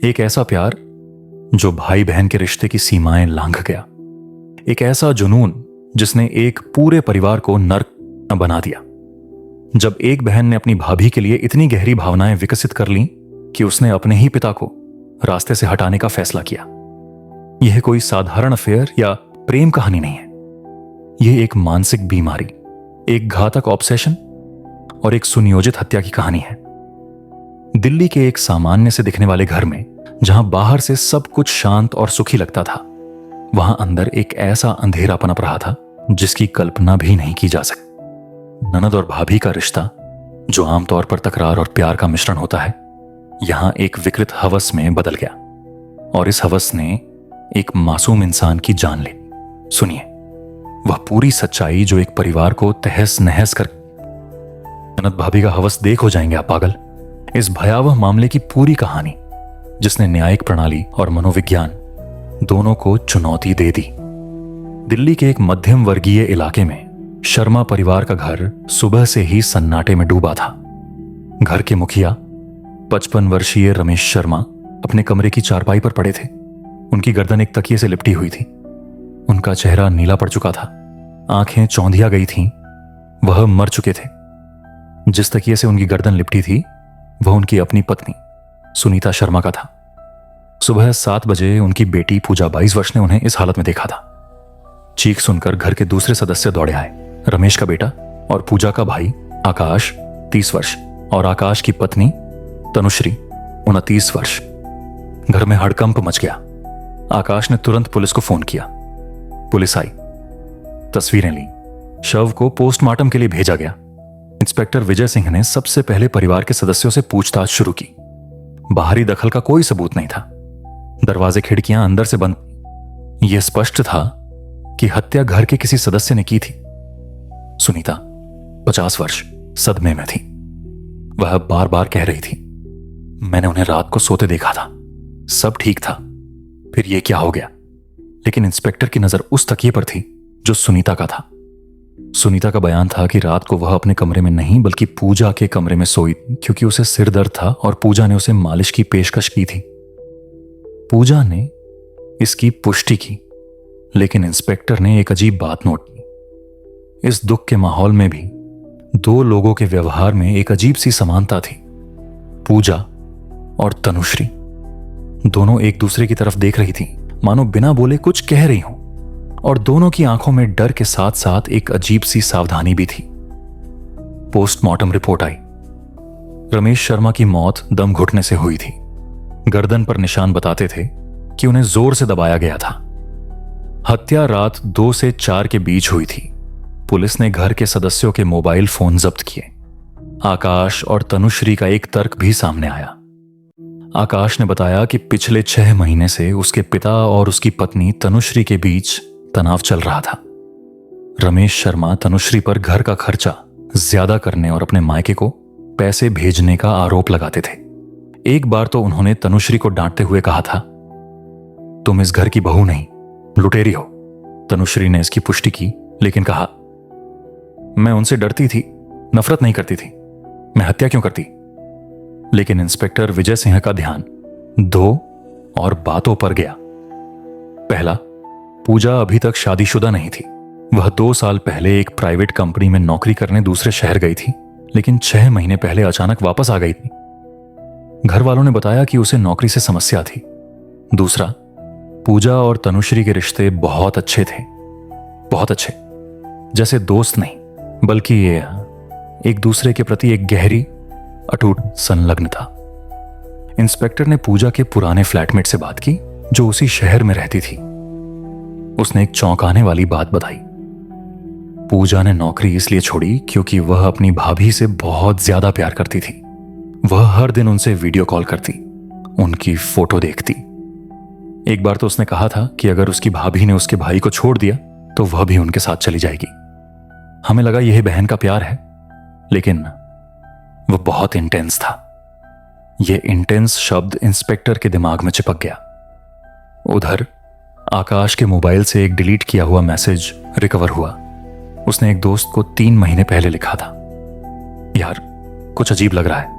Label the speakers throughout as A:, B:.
A: एक ऐसा प्यार जो भाई बहन के रिश्ते की सीमाएं लांघ गया। एक ऐसा जुनून जिसने एक पूरे परिवार को नर्क बना दिया। जब एक बहन ने अपनी भाभी के लिए इतनी गहरी भावनाएं विकसित कर लीं कि उसने अपने ही पिता को रास्ते से हटाने का फैसला किया। यह कोई साधारण अफेयर या प्रेम कहानी नहीं है। यह एक मानसिक बीमारी, एक घातक ऑब्सेशन और एक सुनियोजित हत्या की कहानी है। दिल्ली के एक सामान्य से दिखने वाले घर में, जहां बाहर से सब कुछ शांत और सुखी लगता था, वहां अंदर एक ऐसा अंधेरा पनप रहा था जिसकी कल्पना भी नहीं की जा सकती। ननद और भाभी का रिश्ता, जो आमतौर पर तकरार और प्यार का मिश्रण होता है, यहां एक विकृत हवस में बदल गया। और इस हवस ने एक मासूम इंसान की जान ली। सुनिए वह पूरी सच्चाई जो एक परिवार को तहस नहस कर। ननद भाभी का हवस देख हो जाएंगे आप पागल। इस भयावह मामले की पूरी कहानी, जिसने न्यायिक प्रणाली और मनोविज्ञान दोनों को चुनौती दे दी। दिल्ली के एक मध्यम वर्गीय इलाके में शर्मा परिवार का घर सुबह से ही सन्नाटे में डूबा था। घर के मुखिया 55 वर्षीय रमेश शर्मा अपने कमरे की चारपाई पर पड़े थे। उनकी गर्दन एक तकिए से लिपटी हुई थी। उनका चेहरा नीला पड़ चुका था, आंखें चौंधिया गई थीं। वह मर चुके थे। जिस तकिए से उनकी गर्दन लिपटी थी वह उनकी अपनी पत्नी सुनीता शर्मा का था। सुबह 7 बजे उनकी बेटी पूजा 22 वर्ष ने उन्हें इस हालत में देखा था। चीख सुनकर घर के दूसरे सदस्य दौड़े आए। रमेश का बेटा और पूजा का भाई आकाश 30 वर्ष और आकाश की पत्नी तनुश्री 29 वर्ष। घर में हड़कंप मच गया। आकाश ने तुरंत पुलिस को फोन किया। पुलिस आई, तस्वीरें ली, शव को पोस्टमार्टम के लिए भेजा गया। इंस्पेक्टर विजय सिंह ने सबसे पहले परिवार के सदस्यों से पूछताछ शुरू की। बाहरी दखल का कोई सबूत नहीं था। दरवाजे खिड़कियां अंदर से बंद। यह स्पष्ट था कि हत्या घर के किसी सदस्य ने की थी। सुनीता 50 वर्ष सदमे में थी। वह बार बार कह रही थी, मैंने उन्हें रात को सोते देखा था, सब ठीक था, फिर यह क्या हो गया। लेकिन इंस्पेक्टर की नजर उस तकिए पर थी जो सुनीता का था। सुनीता का बयान था कि रात को वह अपने कमरे में नहीं बल्कि पूजा के कमरे में सोई थी, क्योंकि उसे सिर दर्द था और पूजा ने उसे मालिश की पेशकश की थी। पूजा ने इसकी पुष्टि की, लेकिन इंस्पेक्टर ने एक अजीब बात नोट की। इस दुख के माहौल में भी 2 लोगों के व्यवहार में एक अजीब सी समानता थी। पूजा और तनुश्री दोनों एक दूसरे की तरफ देख रही थी, मानो बिना बोले कुछ कह रही हों, और दोनों की आंखों में डर के साथ साथ एक अजीब सी सावधानी भी थी। पोस्टमार्टम रिपोर्ट आई। रमेश शर्मा की मौत दम घुटने से हुई थी। गर्दन पर निशान बताते थे कि उन्हें जोर से दबाया गया था। हत्या रात 2 से 4 के बीच हुई थी। पुलिस ने घर के सदस्यों के मोबाइल फोन जब्त किए। आकाश और तनुश्री का एक तर्क भी सामने आया। आकाश ने बताया कि पिछले 6 महीने से उसके पिता और उसकी पत्नी तनुश्री के बीच तनाव चल रहा था। रमेश शर्मा तनुश्री पर घर का खर्चा ज्यादा करने और अपने मायके को पैसे भेजने का आरोप लगाते थे। एक बार तो उन्होंने तनुश्री को डांटते हुए कहा था, तुम इस घर की बहू नहीं, लुटेरी हो। तनुश्री ने इसकी पुष्टि की, लेकिन कहा, मैं उनसे डरती थी, नफरत नहीं करती थी, मैं हत्या क्यों करती। लेकिन इंस्पेक्टर विजय सिंह का ध्यान 2 और बातों पर गया। पहला, पूजा अभी तक शादीशुदा नहीं थी। वह 2 साल पहले एक प्राइवेट कंपनी में नौकरी करने दूसरे शहर गई थी, लेकिन 6 महीने पहले अचानक वापस आ गई थी। घर वालों ने बताया कि उसे नौकरी से समस्या थी। दूसरा, पूजा और तनुश्री के रिश्ते बहुत अच्छे थे, बहुत अच्छे, जैसे दोस्त नहीं बल्कि ये एक दूसरे के प्रति एक गहरी अटूट संलग्नता। इंस्पेक्टर ने पूजा के पुराने फ्लैटमेट से बात की जो उसी शहर में रहती थी। उसने एक चौंकाने वाली बात बताई। पूजा ने नौकरी इसलिए छोड़ी क्योंकि वह अपनी भाभी से बहुत ज्यादा प्यार करती थी। वह हर दिन उनसे वीडियो कॉल करती, उनकी फोटो देखती। एक बार तो उसने कहा था कि अगर उसकी भाभी ने उसके भाई को छोड़ दिया तो वह भी उनके साथ चली जाएगी। हमें लगा यह बहन का प्यार है, लेकिन वह बहुत इंटेंस था। यह इंटेंस शब्द इंस्पेक्टर के दिमाग में चिपक गया। उधर आकाश के मोबाइल से एक डिलीट किया हुआ मैसेज रिकवर हुआ। उसने एक दोस्त को 3 महीने पहले लिखा था, यार कुछ अजीब लग रहा है।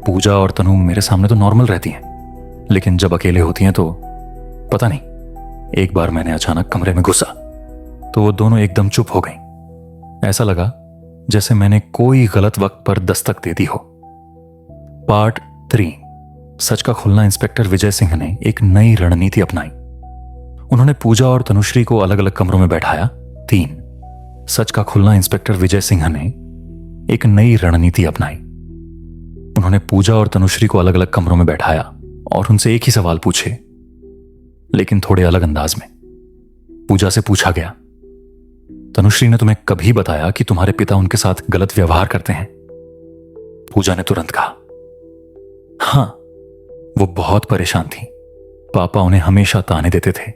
A: पूजा और तनु मेरे सामने तो नॉर्मल रहती हैं, लेकिन जब अकेले होती हैं तो पता नहीं, एक बार मैंने अचानक कमरे में घुसा तो वो दोनों एकदम चुप हो गईं। ऐसा लगा जैसे मैंने कोई गलत वक्त पर दस्तक दे दी हो। पार्ट 3, सच का खुलना। इंस्पेक्टर विजय सिंह ने एक नई रणनीति अपनाई। उन्होंने पूजा और तनुश्री को अलग अलग कमरों में बैठाया। 3, सच का खुलना। इंस्पेक्टर विजय सिंह ने एक नई रणनीति अपनाई। उन्होंने पूजा और तनुश्री को अलग अलग कमरों में बैठाया और उनसे एक ही सवाल पूछे, लेकिन थोड़े अलग अंदाज में। पूजा से पूछा गया, तनुश्री ने तुम्हें कभी बताया कि तुम्हारे पिता उनके साथ गलत व्यवहार करते हैं? पूजा ने तुरंत कहा, हां, वो बहुत परेशान थी। पापा उन्हें हमेशा ताने देते थे।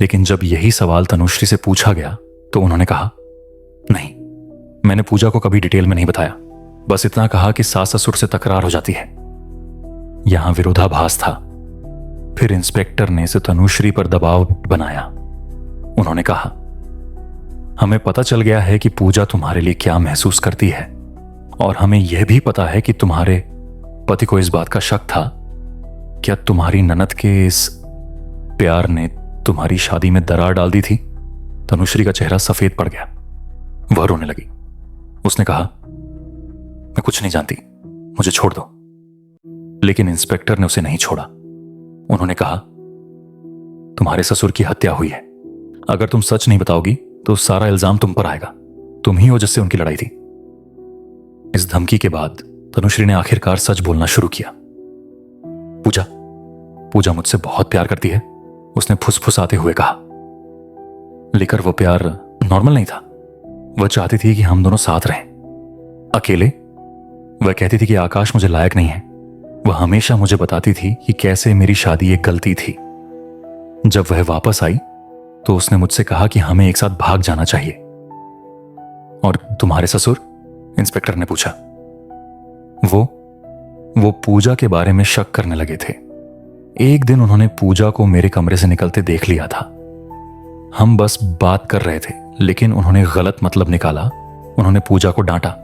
A: लेकिन जब यही सवाल तनुश्री से पूछा गया तो उन्होंने कहा, नहीं, मैंने पूजा को कभी डिटेल में नहीं बताया, बस इतना कहा कि सास ससुर से तकरार हो जाती है। यहां विरोधाभास था। फिर इंस्पेक्टर ने इसे तनुश्री पर दबाव बनाया। उन्होंने कहा, हमें पता चल गया है कि पूजा तुम्हारे लिए क्या महसूस करती है, और हमें यह भी पता है कि तुम्हारे पति को इस बात का शक था। क्या तुम्हारी ननद के इस प्यार ने तुम्हारी शादी में दरार डाल दी थी? तनुश्री का चेहरा सफेद पड़ गया। वह रोने लगी। उसने कहा, मैं कुछ नहीं जानती, मुझे छोड़ दो। लेकिन इंस्पेक्टर ने उसे नहीं छोड़ा। उन्होंने कहा, तुम्हारे ससुर की हत्या हुई है। अगर तुम सच नहीं बताओगी तो सारा इल्जाम तुम पर आएगा। तुम ही हो जिससे उनकी लड़ाई थी। इस धमकी के बाद तनुश्री ने आखिरकार सच बोलना शुरू किया। पूजा मुझसे बहुत प्यार करती है, उसने फुसफुसाते हुए कहा। लेकर वो प्यार नॉर्मल नहीं था। वह चाहती थी कि हम दोनों साथ रहें, अकेले। वह कहती थी कि आकाश मुझे लायक नहीं है। वह हमेशा मुझे बताती थी कि कैसे मेरी शादी एक गलती थी। जब वह वापस आई तो उसने मुझसे कहा कि हमें एक साथ भाग जाना चाहिए। और तुम्हारे ससुर? इंस्पेक्टर ने पूछा। वो पूजा के बारे में शक करने लगे थे। एक दिन उन्होंने पूजा को मेरे कमरे से निकलते देख लिया था। हम बस बात कर रहे थे, लेकिन उन्होंने गलत मतलब निकाला। उन्होंने पूजा को डांटा,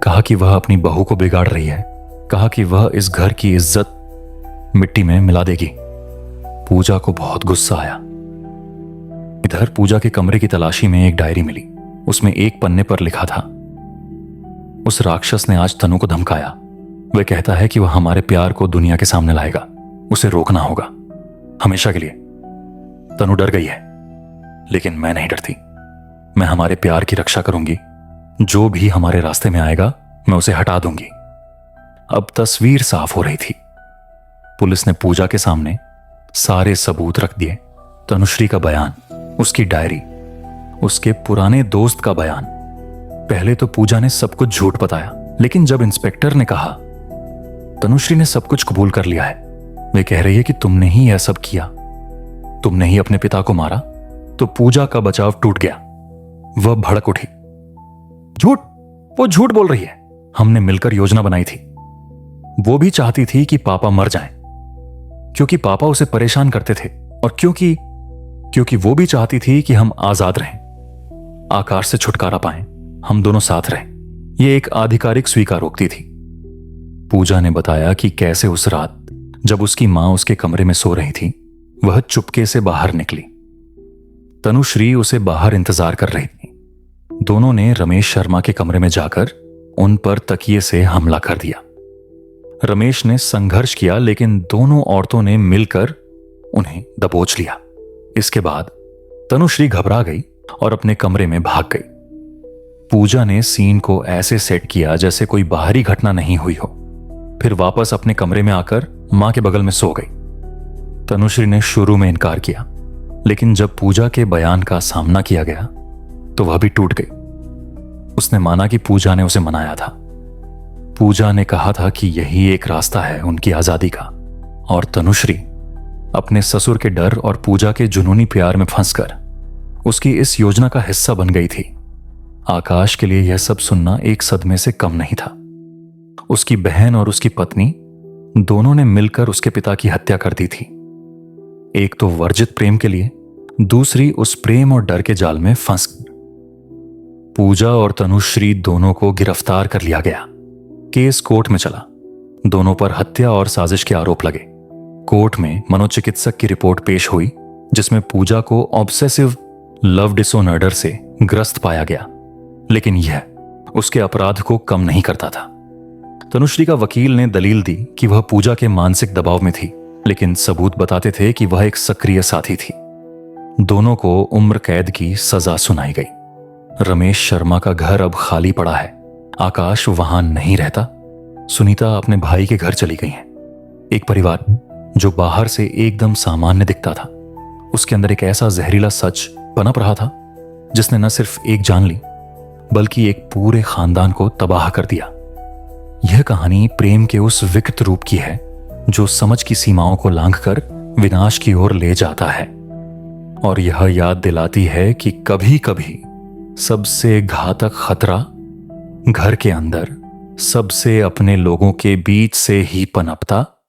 A: कहा कि वह अपनी बहू को बिगाड़ रही है, कहा कि वह इस घर की इज्जत मिट्टी में मिला देगी। पूजा को बहुत गुस्सा आया। इधर पूजा के कमरे की तलाशी में एक डायरी मिली। उसमें एक पन्ने पर लिखा था, उस राक्षस ने आज तनु को धमकाया। वह कहता है कि वह हमारे प्यार को दुनिया के सामने लाएगा। उसे रोकना होगा, हमेशा के लिए। तनु डर गई है, लेकिन मैं नहीं डरती। मैं हमारे प्यार की रक्षा करूंगी। जो भी हमारे रास्ते में आएगा मैं उसे हटा दूंगी। अब तस्वीर साफ हो रही थी। पुलिस ने पूजा के सामने सारे सबूत रख दिए। तनुश्री का बयान, उसकी डायरी, उसके पुराने दोस्त का बयान। पहले तो पूजा ने सब कुछ झूठ बताया, लेकिन जब इंस्पेक्टर ने कहा तनुश्री ने सब कुछ कबूल कर लिया है, वे कह रही है कि तुमने ही यह सब किया, तुमने ही अपने पिता को मारा, तो पूजा का बचाव टूट गया। वह भड़क उठी। वो झूठ बोल रही है। हमने मिलकर योजना बनाई थी। वो भी चाहती थी कि पापा मर जाएं, क्योंकि पापा उसे परेशान करते थे, और क्योंकि वो भी चाहती थी कि हम आजाद रहें, आकाश से छुटकारा पाएं, हम दोनों साथ रहें। यह एक आधिकारिक स्वीकारोक्ति थी। पूजा ने बताया कि कैसे उस रात जब उसकी मां उसके कमरे में सो रही थी, वह चुपके से बाहर निकली। तनुश्री उसे बाहर इंतजार कर रही थी। दोनों ने रमेश शर्मा के कमरे में जाकर उन पर तकिए से हमला कर दिया। रमेश ने संघर्ष किया, लेकिन दोनों औरतों ने मिलकर उन्हें दबोच लिया। इसके बाद तनुश्री घबरा गई और अपने कमरे में भाग गई। पूजा ने सीन को ऐसे सेट किया जैसे कोई बाहरी घटना नहीं हुई हो। फिर वापस अपने कमरे में आकर मां के बगल में सो गई। तनुश्री ने शुरू में इनकार किया, लेकिन जब पूजा के बयान का सामना किया गया तो वह भी टूट गई। उसने माना कि पूजा ने उसे मनाया था। पूजा ने कहा था कि यही एक रास्ता है उनकी आजादी का, और तनुश्री अपने ससुर के डर और पूजा के जुनूनी प्यार में फंसकर उसकी इस योजना का हिस्सा बन गई थी। आकाश के लिए यह सब सुनना एक सदमे से कम नहीं था। उसकी बहन और उसकी पत्नी दोनों ने मिलकर उसके पिता की हत्या कर दी थी। एक तो वर्जित प्रेम के लिए, दूसरी उस प्रेम और डर के जाल में फंस। पूजा और तनुश्री दोनों को गिरफ्तार कर लिया गया। केस कोर्ट में चला। दोनों पर हत्या और साजिश के आरोप लगे। कोर्ट में मनोचिकित्सक की रिपोर्ट पेश हुई जिसमें पूजा को ऑब्सेसिव लव डिसऑर्डर से ग्रस्त पाया गया, लेकिन यह उसके अपराध को कम नहीं करता था। तनुश्री का वकील ने दलील दी कि वह पूजा के मानसिक दबाव में थी, लेकिन सबूत बताते थे कि वह एक सक्रिय साथी थी। दोनों को उम्र कैद की सजा सुनाई गई। रमेश शर्मा का घर अब खाली पड़ा है। आकाश वहां नहीं रहता। सुनीता अपने भाई के घर चली गई है। एक परिवार जो बाहर से एकदम सामान्य दिखता था, उसके अंदर एक ऐसा जहरीला सच पनप रहा था जिसने न सिर्फ एक जान ली बल्कि एक पूरे खानदान को तबाह कर दिया। यह कहानी प्रेम के उस विकृत रूप की है जो समझ की सीमाओं को लांघकर विनाश की ओर ले जाता है, और यह याद दिलाती है कि कभी कभी सबसे घातक खतरा घर के अंदर सबसे अपने लोगों के बीच से ही पनपता